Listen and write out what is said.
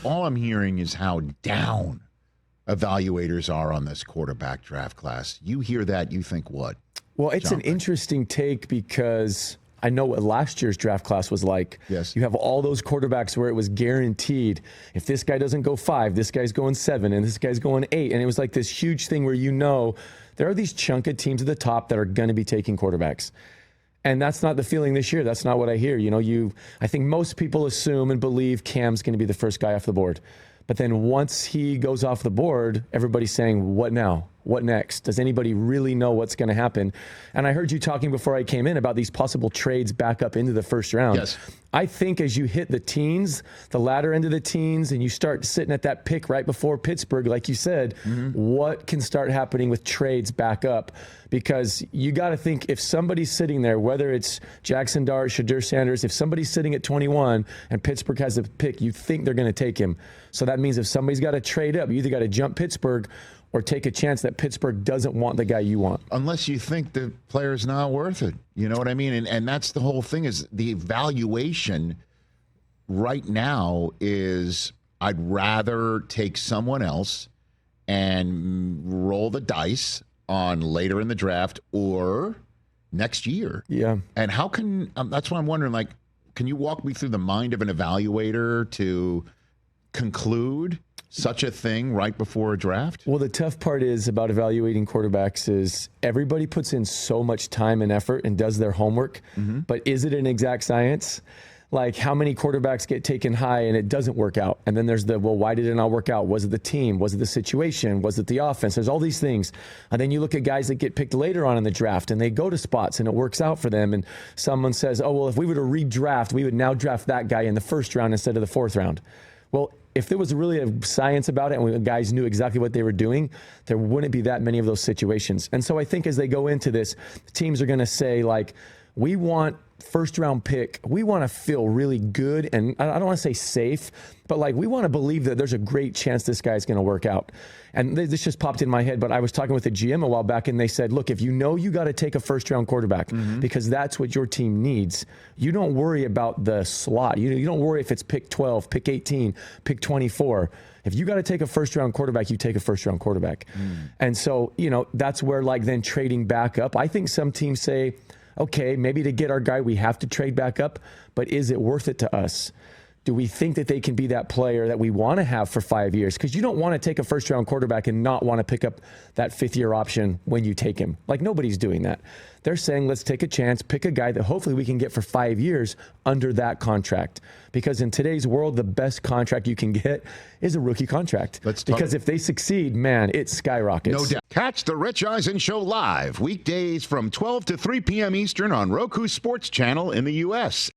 all I'm hearing is how down evaluators are on this quarterback draft class. You hear that, you think what? Well, it's an interesting take because I know what last year's draft class was like. Yes. You have all those quarterbacks where it was guaranteed, if this guy doesn't go 5, this guy's going 7, and this guy's going 8. And it was like this huge thing where there are these chunk of teams at the top that are going to be taking quarterbacks. And that's not the feeling this year. That's not what I hear. I think most people assume and believe Cam's going to be the first guy off the board. But then once he goes off the board, everybody's saying, what now? What next? Does anybody really know what's going to happen? And I heard you talking before I came in about these possible trades back up into the first round. Yes. I think as you hit the teens, the latter end of the teens, and you start sitting at that pick right before Pittsburgh, like you said, what can start happening with trades back up? Because you got to think if somebody's sitting there, whether it's Jackson Dart, Shadur Sanders, if somebody's sitting at 21 and Pittsburgh has a pick, you think they're going to take him. So that means if somebody's got to trade up, you either got to jump Pittsburgh or take a chance that Pittsburgh doesn't want the guy you want. Unless you think the player's not worth it. You know what I mean? And that's the whole thing is the evaluation right now is I'd rather take someone else and roll the dice on later in the draft or next year. Yeah. And how can, that's what I'm wondering, like, can you walk me through the mind of an evaluator to conclude such a thing right before a draft? Well, the tough part is about evaluating quarterbacks is everybody puts in so much time and effort and does their homework, but is it an exact science? Like how many quarterbacks get taken high and it doesn't work out? And then there's why did it not work out? Was it the team? Was it the situation? Was it the offense? There's all these things. And then you look at guys that get picked later on in the draft and they go to spots and it works out for them. And someone says, oh, well, if we were to redraft, we would now draft that guy in the first round instead of the fourth round. Well, if there was really a science about it and guys knew exactly what they were doing, there wouldn't be that many of those situations. And so I think as they go into this, teams are going to say, like, we want first round pick. We want to feel really good. And I don't want to say safe, but like we want to believe that there's a great chance this guy's going to work out. And this just popped in my head, but I was talking with a GM a while back and they said, look, if you know you got to take a first round quarterback because that's what your team needs, you don't worry about the slot. You don't worry if it's pick 12, pick 18, pick 24. If you got to take a first round quarterback, you take a first round quarterback. And so, that's where like then trading back up. I think some teams say, okay, maybe to get our guy, we have to trade back up, but is it worth it to us? Do we think that they can be that player that we want to have for 5 years? Because you don't want to take a first-round quarterback and not want to pick up that fifth-year option when you take him. Like, nobody's doing that. They're saying, let's take a chance, pick a guy that hopefully we can get for 5 years under that contract. Because in today's world, the best contract you can get is a rookie contract. Because if they succeed, man, it skyrockets. No doubt. Catch the Rich Eisen Show live weekdays from 12 to 3 p.m. Eastern on Roku Sports Channel in the U.S.